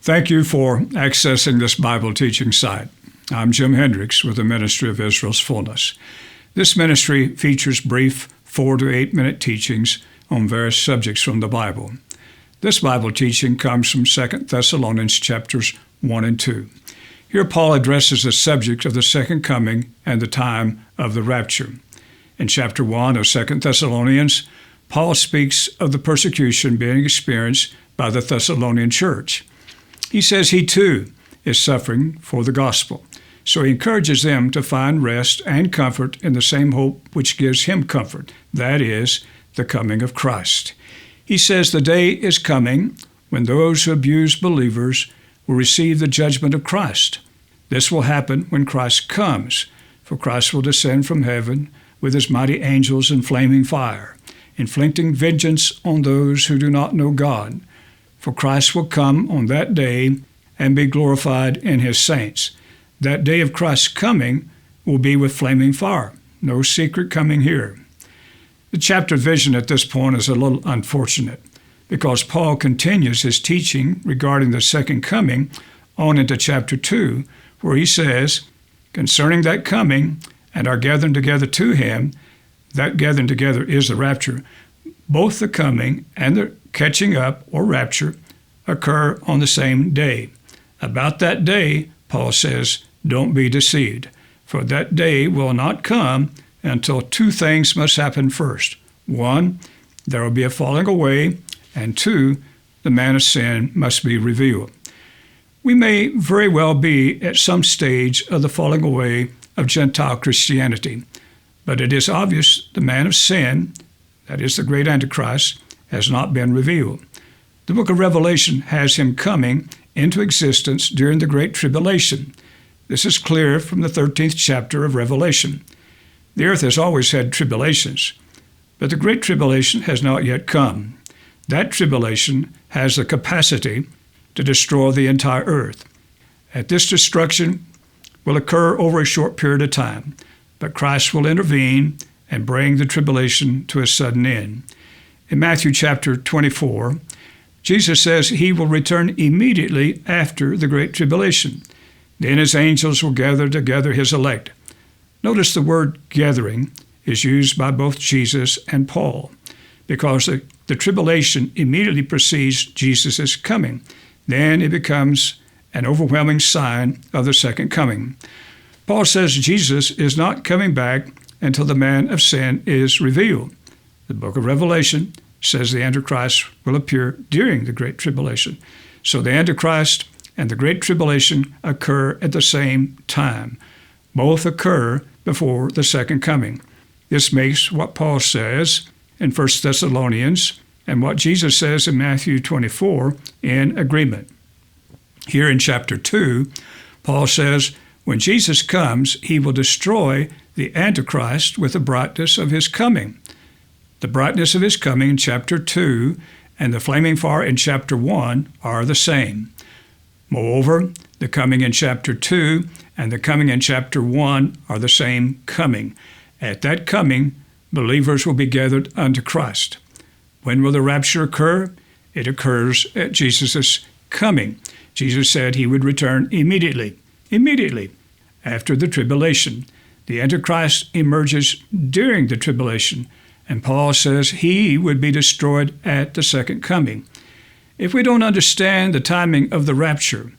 Thank you for accessing this Bible teaching site. I'm Jim Hendricks with the Ministry of Israel's Fullness. This ministry features brief 4 to 8 minute teachings on various subjects from the Bible. This Bible teaching comes from 2 Thessalonians chapters 1 and 2. Here Paul addresses the subject of the second coming and the time of the rapture. In chapter 1 of 2 Thessalonians, Paul speaks of the persecution being experienced by the Thessalonian church. He says he too is suffering for the gospel, so he encourages them to find rest and comfort in the same hope which gives him comfort, that is, the coming of Christ. He says the day is coming when those who abuse believers will receive the judgment of Christ. This will happen when Christ comes, for Christ will descend from heaven with his mighty angels in flaming fire, inflicting vengeance on those who do not know God. For Christ will come on that day and be glorified in his saints. That day of Christ's coming will be with flaming fire. No secret coming here. The chapter vision at this point is a little unfortunate because Paul continues his teaching regarding the second coming on into chapter 2, where he says, concerning that coming and our gathering together to him, that gathering together is the rapture, both the coming and the catching up or rapture occur on the same day. About that day, Paul says, don't be deceived, for that day will not come until two things must happen first. One, there will be a falling away, and two, the man of sin must be revealed. We may very well be at some stage of the falling away of Gentile Christianity, but it is obvious the man of sin, that is the great Antichrist, has not been revealed. The book of Revelation has him coming into existence during the Great Tribulation. This is clear from the 13th chapter of Revelation. The earth has always had tribulations, but the Great Tribulation has not yet come. That tribulation has the capacity to destroy the entire earth. At this destruction will occur over a short period of time, but Christ will intervene and bring the tribulation to a sudden end. In Matthew chapter 24, Jesus says he will return immediately after the Great Tribulation. Then his angels will gather together his elect. Notice the word gathering is used by both Jesus and Paul because the tribulation immediately precedes Jesus' coming. Then it becomes an overwhelming sign of the second coming. Paul says Jesus is not coming back until the man of sin is revealed. The book of Revelation says the Antichrist will appear during the Great Tribulation. So the Antichrist and the Great Tribulation occur at the same time. Both occur before the second coming. This makes what Paul says in 1 Thessalonians and what Jesus says in Matthew 24 in agreement. Here in chapter 2, Paul says, when Jesus comes, he will destroy the Antichrist with the brightness of his coming. The brightness of his coming in chapter 2 and the flaming fire in chapter 1 are the same. Moreover, the coming in chapter 2 and the coming in chapter 1 are the same coming. At that coming, believers will be gathered unto Christ. When will the rapture occur? It occurs at Jesus' coming. Jesus said he would return immediately after the tribulation. The Antichrist emerges during the tribulation, and Paul says he would be destroyed at the second coming. If we don't understand the timing of the rapture,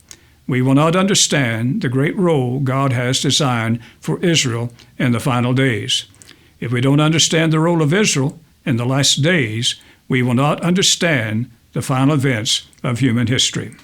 we will not understand the great role God has designed for Israel in the final days. If we don't understand the role of Israel in the last days, we will not understand the final events of human history.